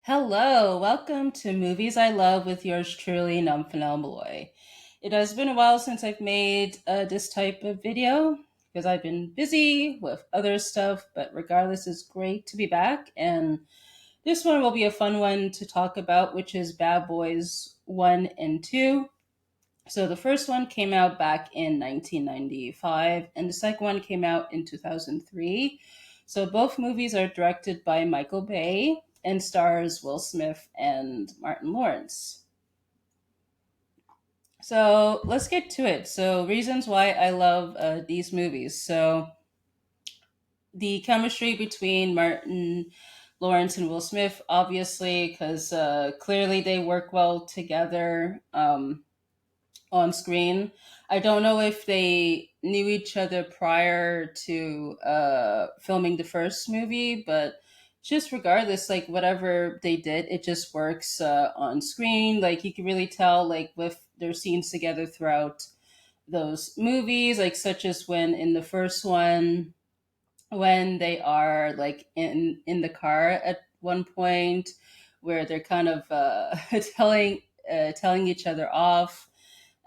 Hello, welcome to Movies I Love with yours truly, Nomfanelo. It has been a while since I've made this type of video because I've been busy with other stuff, but regardless, it's great to be back. And this one will be a fun one to talk about, which is Bad Boys 1 and 2. So the first one came out back in 1995, and the second one came out in 2003. So both movies are directed by Michael Bay and stars Will Smith and Martin Lawrence. So let's get to it. So reasons why I love these movies. So the chemistry between Martin Lawrence and Will Smith, obviously, because clearly they work well together. On screen. I don't know if they knew each other prior to filming the first movie, but just regardless, like whatever they did, it just works on screen. Like you can really tell, like with their scenes together throughout those movies, like such as when in the first one, when they are like in the car at one point, where they're kind of telling each other off.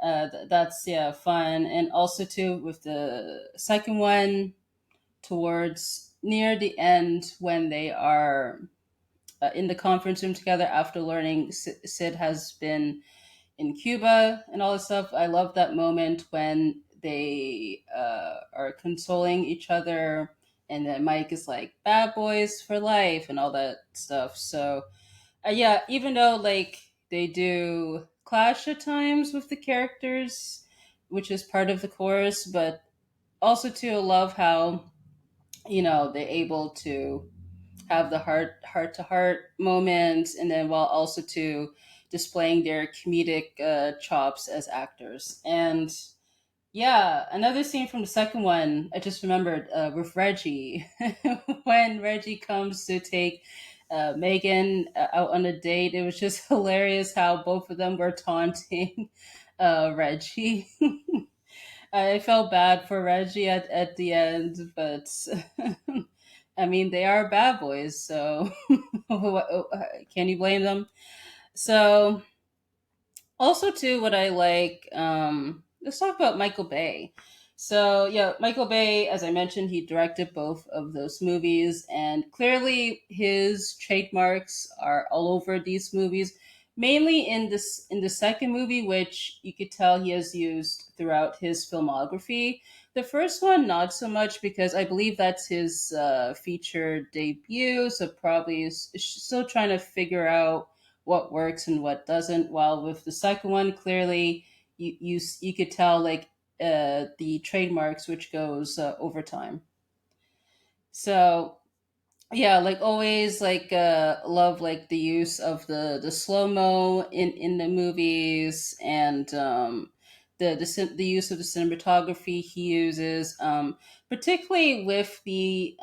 That's yeah fun, and also too with the second one towards near the end when they are in the conference room together after learning Sid has been in Cuba and all this stuff. I love that moment when they are consoling each other, and then Mike is like "bad boys for life" and all that stuff. So yeah, even though like they do clash at times with the characters, which is part of the chorus, but also too I love how they're able to have the heart to heart moments, and then while also to displaying their comedic chops as actors. And yeah, another scene from the second one I just remembered with Reggie when Reggie comes to take Megan out on a date. It was just hilarious how both of them were taunting Reggie. I felt bad for Reggie at the end, but I mean, they are bad boys, so can you blame them? So, also, too, what I like, let's talk about Michael Bay. So, yeah, Michael Bay, as I mentioned, he directed both of those movies, and clearly his trademarks are all over these movies. Mainly in the second movie, which you could tell he has used throughout his filmography. The first one, not so much because I believe that's his feature debut, so probably is still trying to figure out what works and what doesn't. While with the second one, clearly you could tell like the trademarks which goes over time. So yeah, like always, like love like the use of the slow mo in the movies, and the use of the cinematography he uses, particularly with the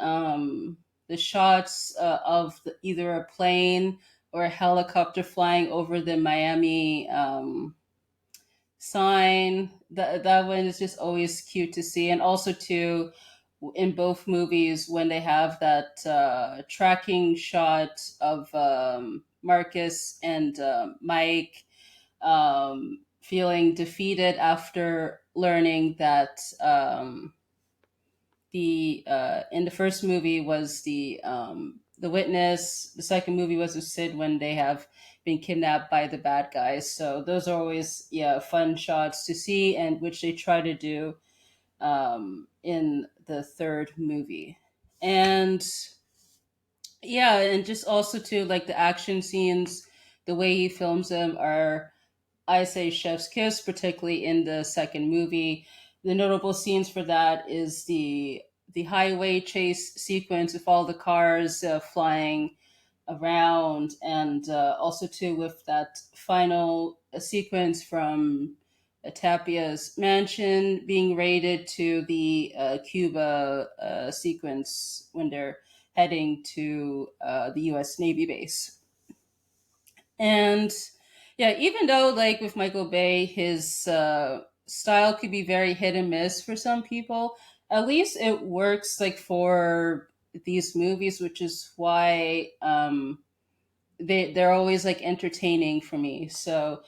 shots of either a plane or a helicopter flying over the Miami sign. That one is just always cute to see, and also too in both movies when they have that tracking shot of Marcus and Mike feeling defeated after learning that the in the first movie was the witness. The second movie was with Sid when they have been kidnapped by the bad guys. So those are always yeah fun shots to see, and which they try to do in the third movie. And yeah, and just also too like the action scenes, the way he films them are, I say, chef's kiss, particularly in the second movie. The notable scenes for that is the highway chase sequence with all the cars flying around, and also too with that final sequence from Tapia's mansion being raided to the Cuba sequence when they're heading to the U.S. Navy base. And yeah, even though like with Michael Bay, his style could be very hit and miss for some people, at least it works like for these movies, which is why they're always like entertaining for me. So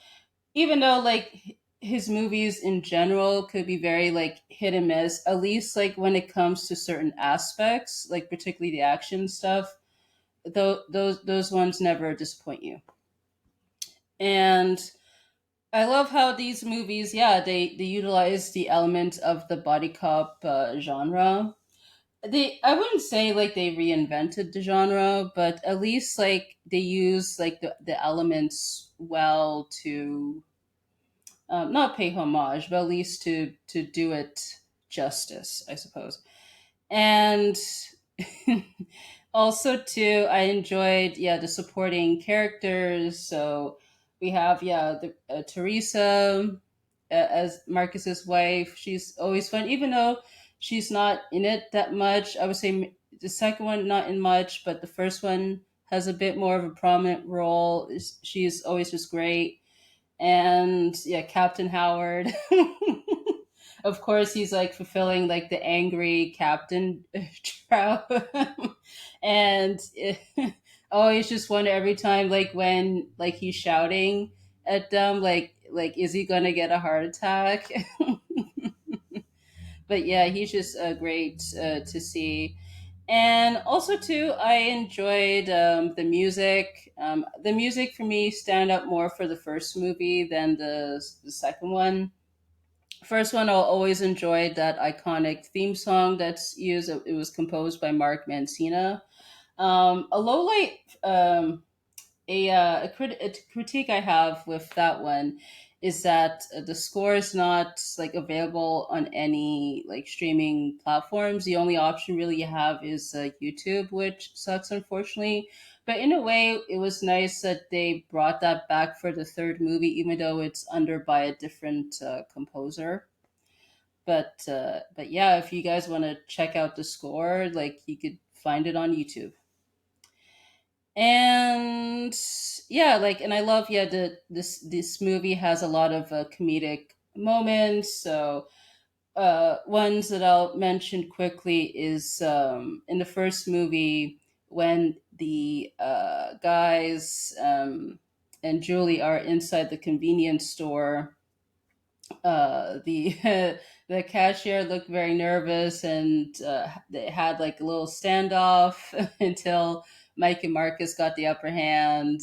even though like his movies in general could be very like hit and miss, at least like when it comes to certain aspects, like particularly the action stuff, those ones never disappoint you. And I love how these movies, yeah, they utilize the element of the body cop genre. I wouldn't say like they reinvented the genre, but at least like they use like the elements well to not pay homage, but at least to do it justice, I suppose. And also too, I enjoyed the supporting characters. So we have the Teresa as Marcus's wife. She's always fun, even though she's not in it that much. I would say the second one not in much, but the first one has a bit more of a prominent role. She's always just great. And yeah, Captain Howard. Of course, he's like fulfilling like the angry captain trope. And I always just wonder every time, like when like he's shouting at them, like is he gonna get a heart attack? But yeah, he's just great to see. And also too, I enjoyed the music. The music for me stand up more for the first movie than the second one. First one, I'll always enjoy that iconic theme song that's used. It was composed by Mark Mancina. A low light, a critique I have with that one is that the score is not like available on any like streaming platforms. The only option really you have is YouTube, which sucks unfortunately. But in a way, it was nice that they brought that back for the third movie, even though it's under by a different composer. But yeah, if you guys want to check out the score, like you could find it on YouTube. And yeah, like, and I love, this movie has a lot of comedic moments. So ones that I'll mention quickly is in the first movie when the guys and Julie are inside the convenience store. The the cashier looked very nervous, and they had like a little standoff until Mike and Marcus got the upper hand.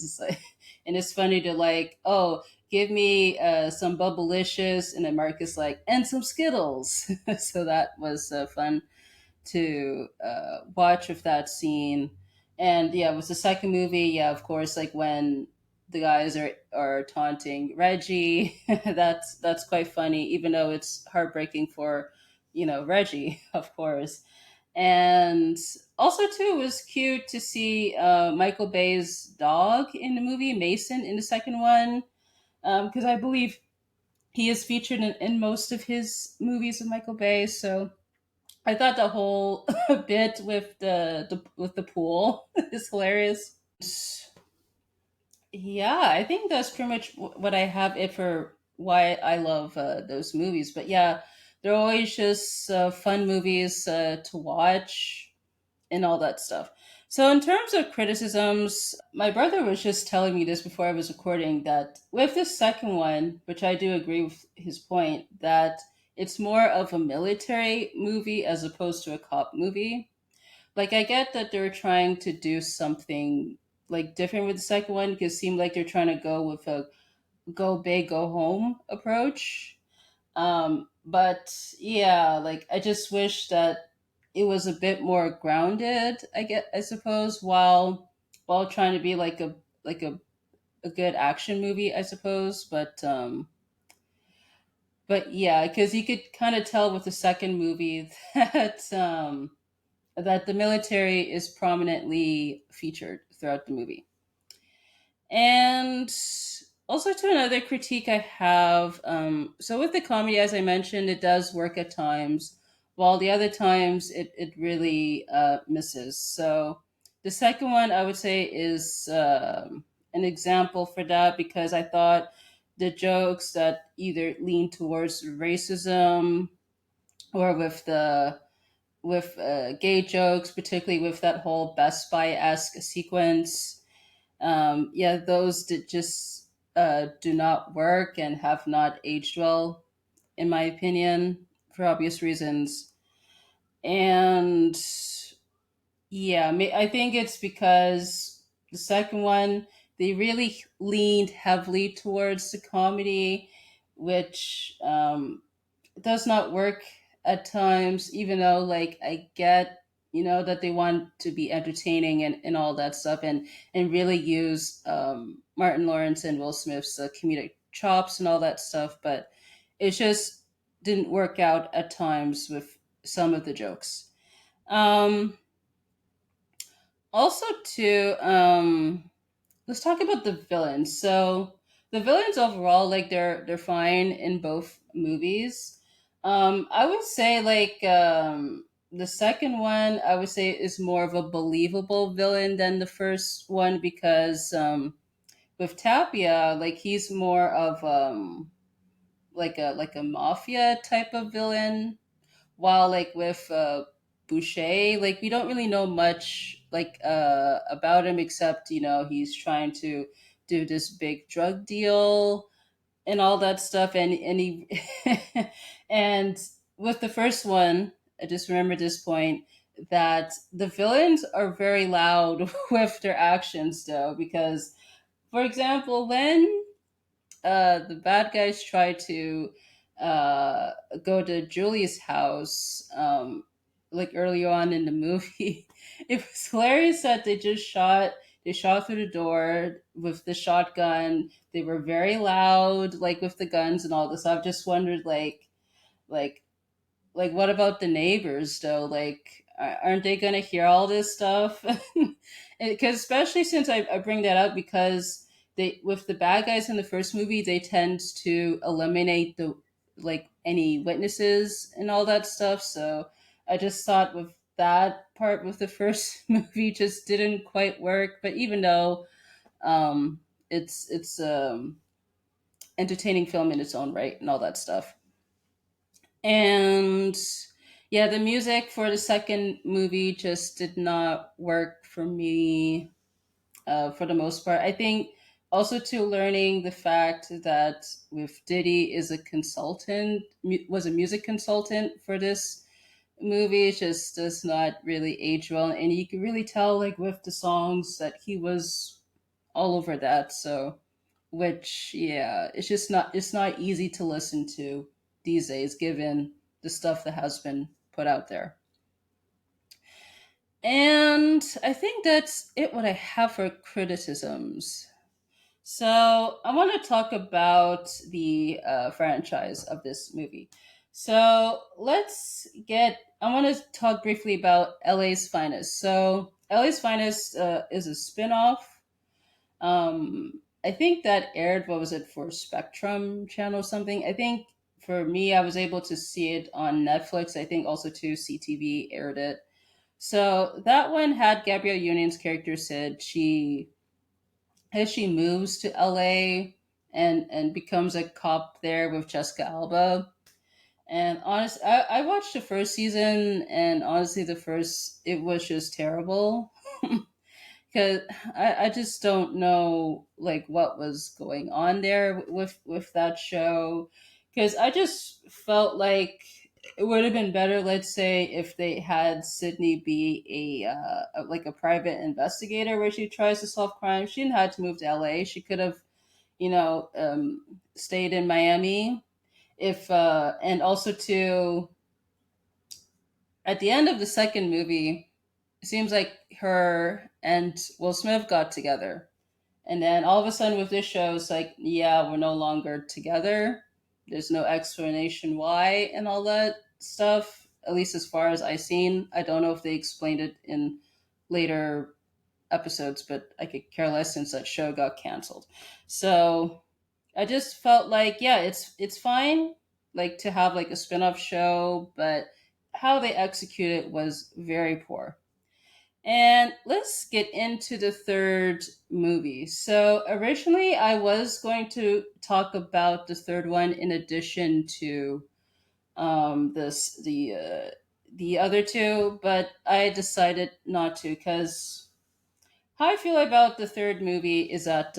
And it's funny to like, oh, give me some bubblicious, and then Marcus like, and some Skittles. So that was fun to watch with that scene. And yeah, it was the second movie. Yeah, of course, like when the guys are taunting Reggie, that's quite funny, even though it's heartbreaking for Reggie, of course. And also too, it was cute to see Michael Bay's dog in the movie, Mason, in the second one, because I believe he is featured in most of his movies of Michael Bay. So I thought the whole bit with the pool is hilarious. Yeah, I think that's pretty much what I have it for why I love those movies. But yeah, they're always just fun movies to watch and all that stuff. So in terms of criticisms, my brother was just telling me this before I was recording that with this second one, which I do agree with his point, that it's more of a military movie as opposed to a cop movie. Like I get that they're trying to do something like different with the second one because it seemed like they're trying to go with a go big, go home approach. But yeah, like I just wish that it was a bit more grounded, I suppose, while trying to be like a good action movie, I suppose. But yeah, because you could kind of tell with the second movie that the military is prominently featured throughout the movie. And also to another critique I have, so with the comedy, as I mentioned, it does work at times, while the other times it really misses. So the second one I would say is an example for that because I thought the jokes that either lean towards racism or with gay jokes, particularly with that whole Best Buy esque sequence. Yeah, those did just do not work and have not aged well, in my opinion, for obvious reasons. And yeah, I think it's because the second one, they really leaned heavily towards the comedy, which does not work at times, even though, like, I get, that they want to be entertaining and all that stuff, and really use Martin Lawrence and Will Smith's comedic chops and all that stuff, but it just didn't work out at times with some of the jokes. Um, Also, too, let's talk about the villains. So the villains overall, like, they're fine in both movies. I would say, like, the second one, I would say, is more of a believable villain than the first one, because with Tapia, like, he's more of like a mafia type of villain, while, like, with Boucher, like, we don't really know much, like, about him, except he's trying to do this big drug deal and all that stuff, and he and with the first one, I just remember this point, that the villains are very loud with their actions, though, because, for example, when the bad guys try to uh, go to Julie's house, like, early on in the movie. It was hilarious that they shot through the door with the shotgun. They were very loud, like, with the guns and all this. I've just wondered, like like, what about the neighbors, though? Like, aren't they going to hear all this stuff? Because, especially since I bring that up, because they, with the bad guys in the first movie, they tend to eliminate the, like, any witnesses and all that stuff. So I just thought with that part with the first movie just didn't quite work. But even though it's entertaining film in its own right and all that stuff. And yeah, the music for the second movie just did not work for me, for the most part. I think also, to learning the fact that with Diddy is a consultant, was a music consultant for this movie, it just does not really age well. And you can really tell, like, with the songs, that he was all over that. So, which, yeah, it's not easy to listen to these days, given the stuff that has been put out there. And I think that's it, what I have for criticisms. So I want to talk about the franchise of this movie. So I want to talk briefly about LA's Finest. So LA's Finest is a spin-off. I think that aired, what was it, for Spectrum channel or something? I think for me, I was able to see it on Netflix. I think also too CTV aired it. So that one had Gabrielle Union's character Sid. She, as she moves to LA and becomes a cop there with Jessica Alba. And honest, I watched the first season, and honestly, the first, it was just terrible. Because I just don't know, like, what was going on there with that show. Because I just felt like it would have been better, let's say, if they had Sydney be like a private investigator, where she tries to solve crime. She didn't have to move to LA. She could have, stayed in Miami. If And also, too, at the end of the second movie, it seems like her and Will Smith got together. And then all of a sudden with this show, it's like, yeah, we're no longer together. There's no explanation why and all that stuff, at least as far as I seen. I don't know if they explained it in later episodes, but I could care less since that show got canceled. So I just felt like, yeah, it's fine, like, to have, like, a spin-off show, but how they execute it was very poor. And let's get into the third movie. So originally, I was going to talk about the third one in addition to this the other two, but I decided not to, because how I feel about the third movie is that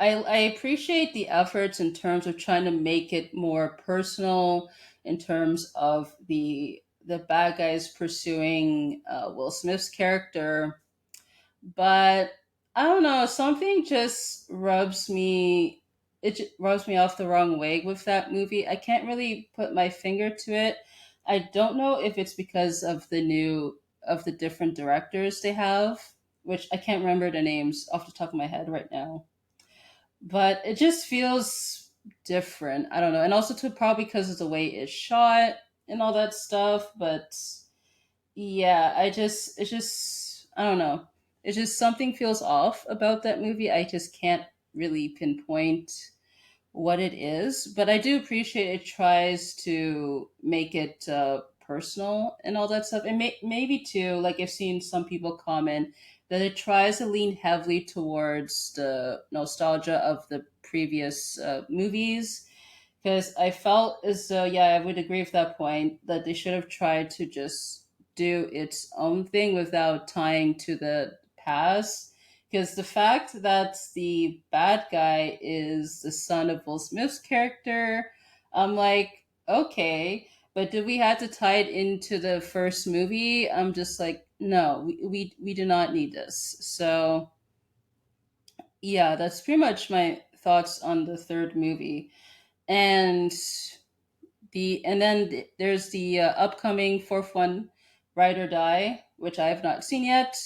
I appreciate the efforts in terms of trying to make it more personal in terms of the bad guys pursuing Will Smith's character, but I don't know, something just rubs me off the wrong way with that movie. I can't really put my finger to it. I don't know if it's because of the different directors they have, which I can't remember the names off the top of my head right now, but it just feels different. I don't know, and also too probably because of the way it's shot and all that stuff. But yeah, I don't know. It's just something feels off about that movie. I just can't really pinpoint what it is, but I do appreciate it tries to make it personal and all that stuff. And maybe too, like I've seen some people comment that it tries to lean heavily towards the nostalgia of the previous movies. Because I felt as though, yeah, I would agree with that point that they should have tried to just do its own thing without tying to the past, because the fact that the bad guy is the son of Will Smith's character, I'm like, okay, but did we have to tie it into the first movie? I'm just like, no, we do not need this. So, yeah, that's pretty much my thoughts on the third movie. And there's the upcoming fourth one, Ride or Die, which I have not seen yet.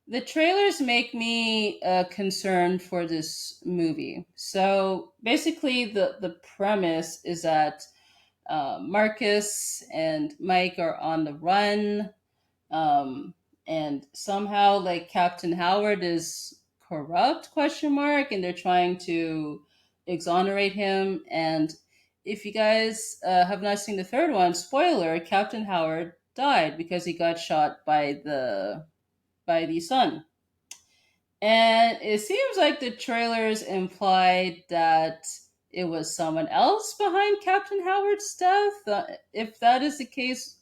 The trailers make me concerned for this movie. So basically, the premise is that Marcus and Mike are on the run, um, and somehow like Captain Howard is corrupt question mark, and they're trying to exonerate him. And if you guys have not seen the third one, spoiler: Captain Howard died because he got shot by the sun. And it seems like the trailers implied that it was someone else behind Captain Howard's death. If that is the case,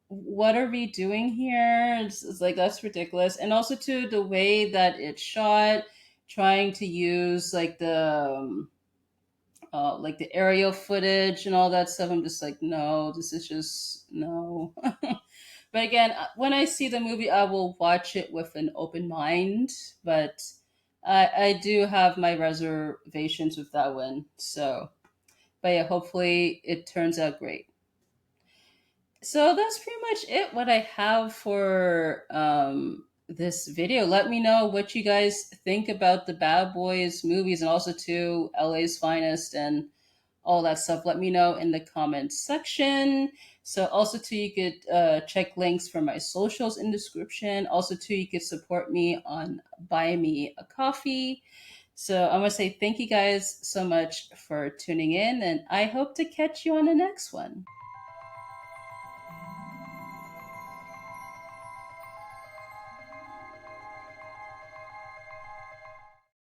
what are we doing here? It's like that's ridiculous. And also too, the way that it's shot, trying to use like the aerial footage and all that stuff. I'm just like, no, this is just no. But again, when I see the movie, I will watch it with an open mind. But I do have my reservations with that one. So, but yeah, hopefully it turns out great. So that's pretty much it. What I have for this video. Let me know what you guys think about the Bad Boys movies, and also to LA's Finest and all that stuff. Let me know in the comments section. So also too, you could check links for my socials in description. Also too, you could support me on Buy Me a Coffee. So I want to say thank you guys so much for tuning in, and I hope to catch you on the next one.